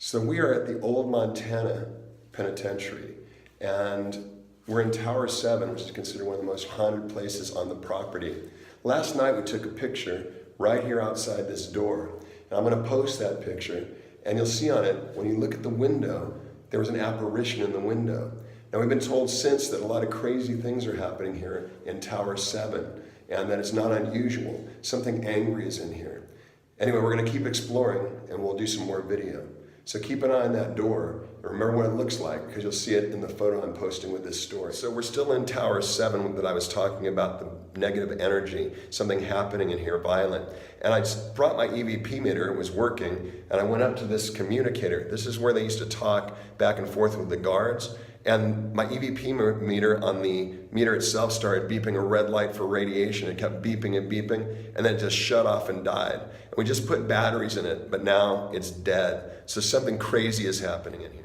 So we are at the old Montana Penitentiary, and we're in Tower 7, which is considered one of the most haunted places on the property. Last night we took a picture right here outside this door, and I'm going to post that picture, and you'll see on it, when you look at the window, there was an apparition in the window. Now we've been told since that a lot of crazy things are happening here in Tower 7, and that it's not unusual. Something angry is in here. Anyway, we're going to keep exploring, and we'll do some more video. So keep an eye on that door, and remember what it looks like, because you'll see it in the photo I'm posting with this story. So we're still in Tower 7 that I was talking about, the negative energy, something happening in here, violent. And I just brought my EVP meter, it was working, and I went up to this communicator. This is where they used to talk back and forth with the guards. And my EVP meter on the meter itself started beeping a red light for radiation. It kept beeping and beeping, and then it just shut off and died. And we just put batteries in it, but now it's dead. So something crazy is happening in here.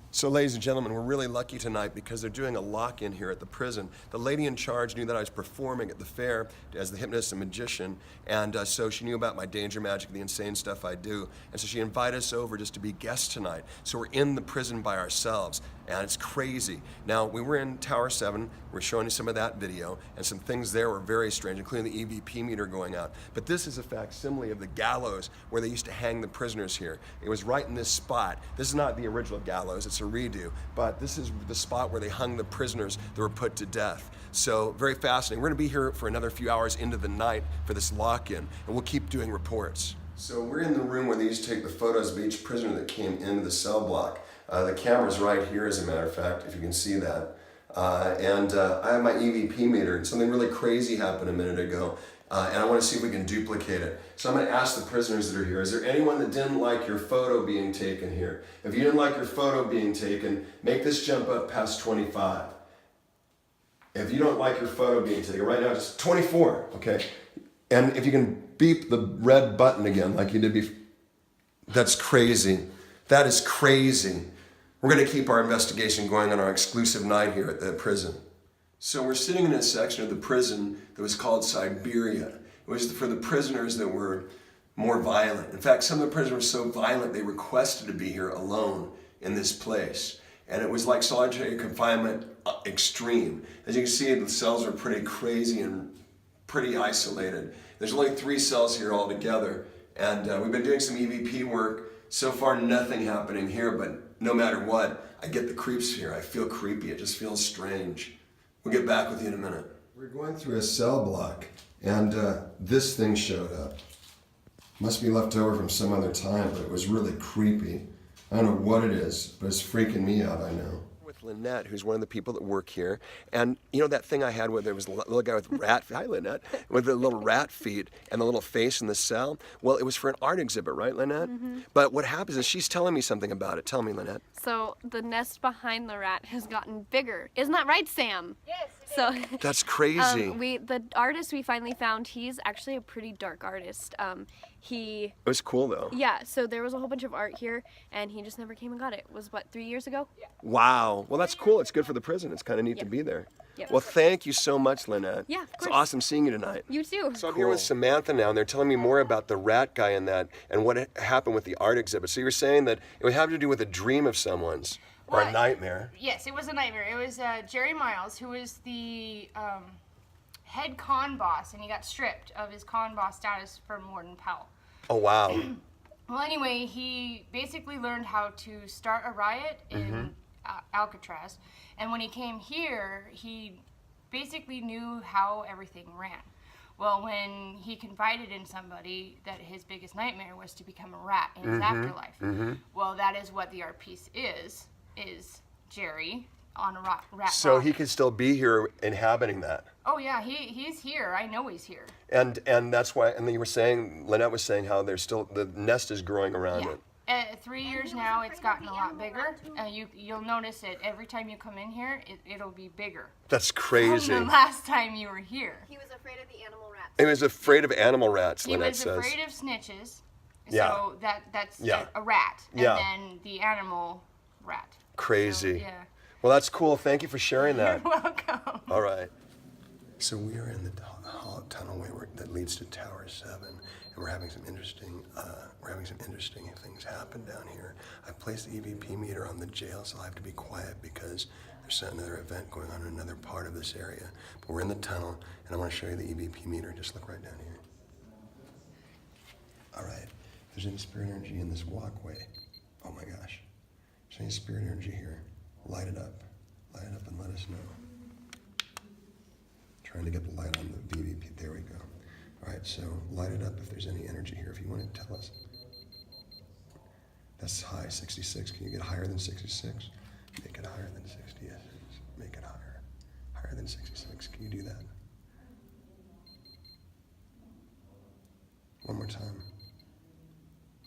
So ladies and gentlemen, we're really lucky tonight because they're doing a lock-in here at the prison. The lady in charge knew that I was performing at the fair as the hypnotist and magician, and so she knew about my danger magic, the insane stuff I do, and so she invited us over just to be guests tonight. So we're in the prison by ourselves, and it's crazy. Now, we were in Tower 7, we're showing you some of that video, and some things there were very strange, including the EVP meter going out. But this is a facsimile of the gallows where they used to hang the prisoners here. It was right in this spot. This is not the original gallows, it's a redo, but this is the spot where they hung the prisoners that were put to death. So very fascinating. We're gonna be here for another few hours into the night for this lock-in, and we'll keep doing reports. So we're in the room where they used to take the photos of each prisoner that came into the cell block. The camera's right here, as a matter of fact, if you can see that. I have my EVP meter, and something really crazy happened a minute ago, and I want to see if we can duplicate it. So I'm going to ask the prisoners that are here, is there anyone that didn't like your photo being taken here? If you didn't like your photo being taken, make this jump up past 25. If you don't like your photo being taken, right now it's 24, okay? And if you can beep the red button again like you did before, that's crazy. That is crazy. We're going to keep our investigation going on our exclusive night here at the prison. So we're sitting in a section of the prison that was called Siberia. It was for the prisoners that were more violent. In fact, some of the prisoners were so violent they requested to be here alone in this place. And it was like solitary confinement extreme. As you can see, the cells are pretty crazy and pretty isolated. There's only 3 cells here altogether. And we've been doing some EVP work. So far, nothing happening here, but no matter what, I get the creeps here. I feel creepy. It just feels strange. We'll get back with you in a minute. We're going through a cell block, and this thing showed up. Must be left over from some other time, but it was really creepy. I don't know what it is, but it's freaking me out, I know. With Lynette, who's one of the people that work here, and you know that thing I had where there was a little guy with rat, hi Lynette, with the little rat feet and the little face in the cell? Well, it was for an art exhibit, right, Lynette? Mm-hmm. But what happens is she's telling me something about it. Tell me, Lynette. So the nest behind the rat has gotten bigger. Isn't that right, Sam? Yes. So that's crazy. The artist we finally found, he's actually a pretty dark artist. It was cool though. Yeah, so there was a whole bunch of art here, and he just never came and got it. It was, what, 3 years ago? Yeah. Wow. Well, that's cool. It's good for the prison. It's kind of neat to be there. Yep. Well, thank you so much, Lynette. Yeah, of course. It's awesome seeing you tonight. You too. So I'm here with Samantha now, and they're telling me more about the rat guy in that and what happened with the art exhibit. So you were saying that it would have to do with a dream of someone's or a nightmare. Yes, it was a nightmare. It was Jerry Miles, who was the head con boss, and he got stripped of his con boss status from Warden Powell. Oh, wow. Well, anyway, he basically learned how to start a riot in Alcatraz, and when he came here, he basically knew how everything ran. Well, when he confided in somebody that his biggest nightmare was to become a rat in his afterlife, well, that is what the art piece is Jerry on a rat So rock. he could still be here inhabiting that. Oh yeah, he's here. I know he's here. And that's why, and then you were saying, Lynette was saying how there's still, the nest is growing around Yeah. it. 3 years now, it's gotten a lot bigger. You'll notice it every time you come in here. It'll be bigger. That's From crazy. the last time you were here. He was afraid of the animal rats. He was afraid of animal rats, He Lynette was says. afraid of snitches. Yeah. So that's Yeah. a rat. And Yeah. then the animal rat. Crazy. So, yeah. Well, that's cool. Thank you for sharing that. You're welcome. All right. So we are in the tunnelway that leads to Tower 7, and we're having some interesting things happen down here. I placed the EVP meter on the jail, so I have to be quiet because there's another event going on in another part of this area. But we're in the tunnel, and I want to show you the EVP meter. Just look right down here. All right. If there's any spirit energy in this walkway, oh my gosh. If there's any spirit energy here, light it up. Light it up and let us know. Trying to get the light on the VVP. There we go. All right, so light it up if there's any energy here. If you want to tell us. That's high, 66. Can you get higher than 66? Make it higher than 60. Yes, make it higher. Higher than 66. Can you do that? One more time.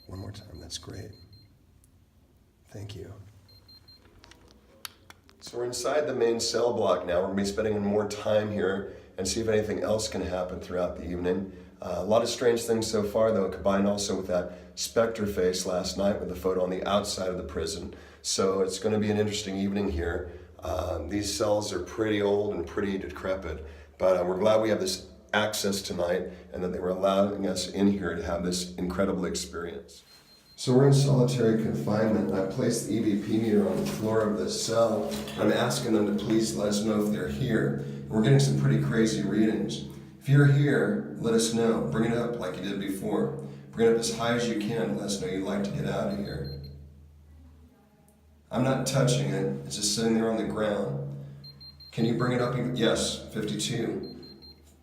One more time. That's great. Thank you. So we're inside the main cell block now. We're going to be spending more time here and see if anything else can happen throughout the evening. A lot of strange things so far, though, combined also with that specter face last night with the photo on the outside of the prison. So it's going to be an interesting evening here. These cells are pretty old and pretty decrepit, but we're glad we have this access tonight and that they were allowing us in here to have this incredible experience. So we're in solitary confinement. I placed the EVP meter on the floor of this cell. I'm asking them to please let us know if they're here. We're getting some pretty crazy readings. If you're here, let us know. Bring it up like you did before. Bring it up as high as you can. Let us know you'd like to get out of here. I'm not touching it. It's just sitting there on the ground. Can you bring it up? Yes, 52.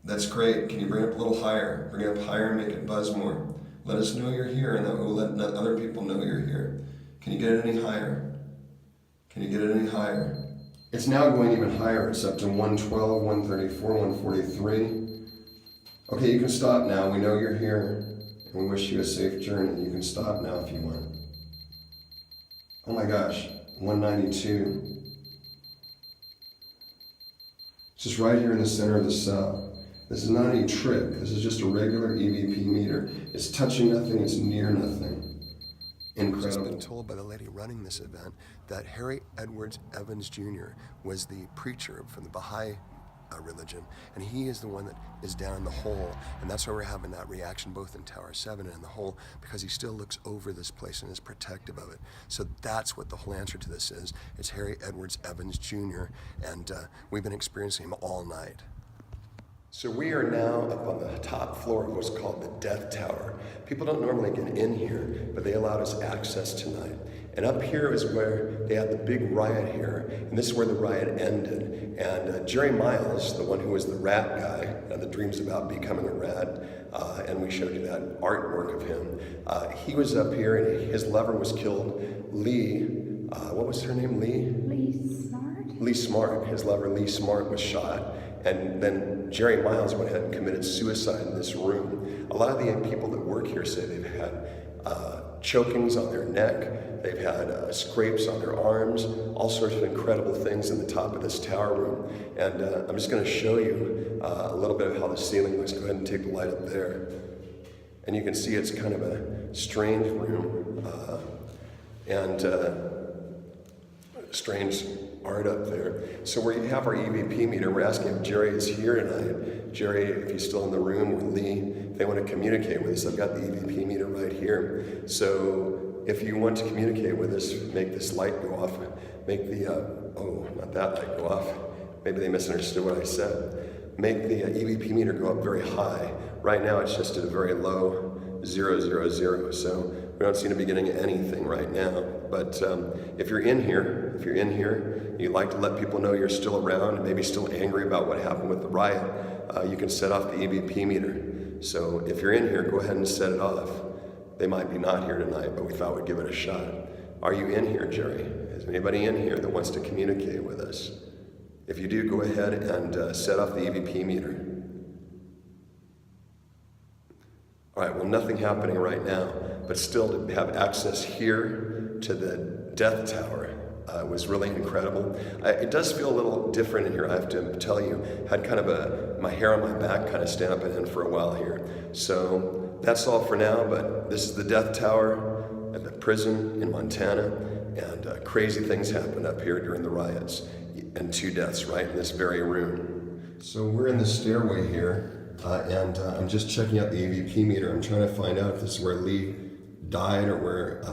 That's great. Can you bring it up a little higher? Bring it up higher and make it buzz more. Let us know you're here, and that will let other people know you're here. Can you get it any higher? Can you get it any higher? It's now going even higher. It's up to 112, 134, 143. Okay, you can stop now. We know you're here, and we wish you a safe journey. You can stop now if you want. Oh my gosh, 192. It's just right here in the center of the cell. This is not any trick. This is just a regular EVP meter. It's touching nothing. It's near nothing. Incredible. I've been told by the lady running this event that Harry Edwards Evans Jr. was the preacher from the Baha'i religion, and he is the one that is down in the hole, and that's why we're having that reaction both in Tower 7 and in the hole, because he still looks over this place and is protective of it. So that's what the whole answer to this is. It's Harry Edwards Evans Jr., and we've been experiencing him all night. So we are now up on the top floor of what's called the Death Tower. People don't normally get in here, but they allowed us access tonight. And up here is where they had the big riot here, and this is where the riot ended. And Jerry Miles, the one who was the rat guy, the dreams about becoming a rat, and we showed you that artwork of him. He was up here, and his lover was killed. Lee, what was her name? Lee Smart? Lee Smart. His lover, Lee Smart, was shot. And then Jerry Miles went ahead and committed suicide in this room. A lot of the people that work here say they've had chokings on their neck, they've had scrapes on their arms, all sorts of incredible things in the top of this tower room. And I'm just going to show you a little bit of how the ceiling looks. Go ahead and take the light up there. And you can see it's kind of a strange room and strange art up there. So we have our EVP meter. We're asking if Jerry is here tonight. Jerry, if he's still in the room, or Lee, if they want to communicate with us. I've got the EVP meter right here. So if you want to communicate with us, make this light go off. Make the, not that light go off. Maybe they misunderstood what I said. make the EVP meter go up very high. Right now it's just at a very low 000, so we don't seem to be getting anything right now. But if you're in here, you'd like to let people know you're still around and maybe still angry about what happened with the riot, you can set off the EVP meter. So if you're in here, go ahead and set it off. They might be not here tonight, but we thought we'd give it a shot. Are you in here, Jerry? Is anybody in here that wants to communicate with us? If you do, go ahead and set off the EVP meter. All right, well, nothing happening right now, but still to have access here to the death tower was really incredible. It does feel a little different in here, I have to tell you. Had kind of my hair on my back kind of stand up and in for a while here. So that's all for now, but this is the death tower at the prison in Montana, and crazy things happened up here during the riots, and 2 deaths right in this very room. So we're in the stairway here, and I'm just checking out the EVP meter. I'm trying to find out if this is where Lee died, or where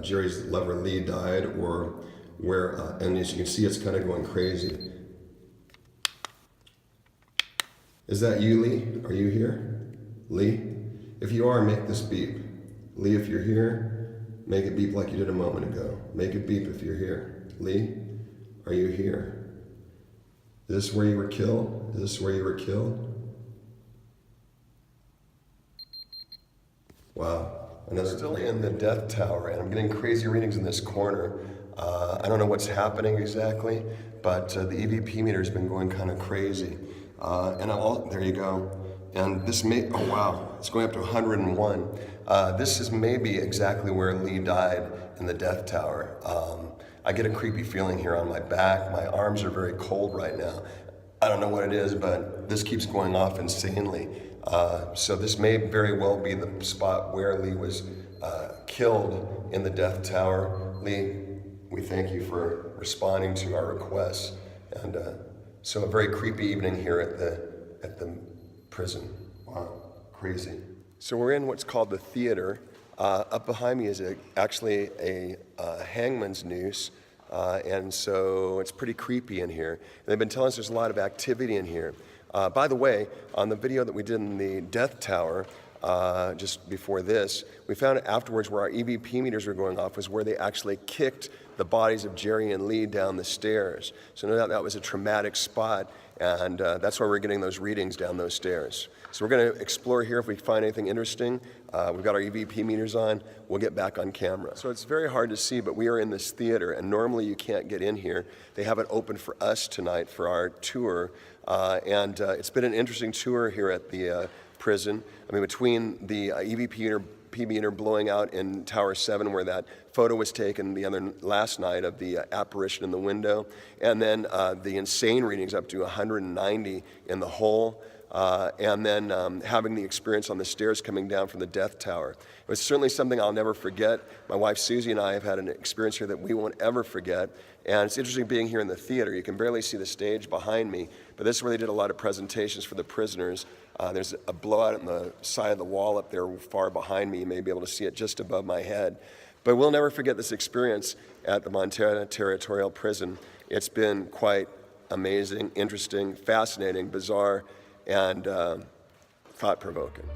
Jerry's lover Lee died, or where, and as you can see, it's kind of going crazy. Is that you, Lee? Are you here? Lee? If you are, make this beep. Lee, if you're here, make it beep like you did a moment ago. Make it beep if you're here. Lee, are you here? Is this where you were killed? Is this where you were killed? Wow. And I'm still in the death tower, and I'm getting crazy readings in this corner. I don't know what's happening exactly, but the EVP meter's been going kind of crazy. There you go. And this oh wow, it's going up to 101. This is maybe exactly where Lee died in the death tower. I get a creepy feeling here on my back. My arms are very cold right now. I don't know what it is, but this keeps going off insanely. So this may very well be the spot where Lee was killed in the death tower. Lee, we thank you for responding to our requests. And so a very creepy evening here at the prison. Wow, crazy. So we're in what's called the theater. Up behind me is actually a hangman's noose. And so it's pretty creepy in here. And they've been telling us there's a lot of activity in here. By the way, on the video that we did in the death tower, just before this, we found out afterwards where our EVP meters were going off was where they actually kicked the bodies of Jerry and Lee down the stairs. So no doubt that was a traumatic spot, and that's why we're getting those readings down those stairs. So we're going to explore here if we find anything interesting. We've got our EVP meters on. We'll get back on camera. So it's very hard to see, but we are in this theater, and normally you can't get in here. They have it open for us tonight for our tour, and it's been an interesting tour here at the prison. I mean, between the EVP meter blowing out in Tower 7, where that photo was taken last night of the apparition in the window, and then the insane readings up to 190 in the hole, and then having the experience on the stairs coming down from the death tower. It was certainly something I'll never forget. My wife Susie and I have had an experience here that we won't ever forget. And it's interesting being here in the theater. You can barely see the stage behind me, but this is where they did a lot of presentations for the prisoners. There's a blowout on the side of the wall up there far behind me. You may be able to see it just above my head. But we'll never forget this experience at the Montana Territorial Prison. It's been quite amazing, interesting, fascinating, bizarre, and thought-provoking.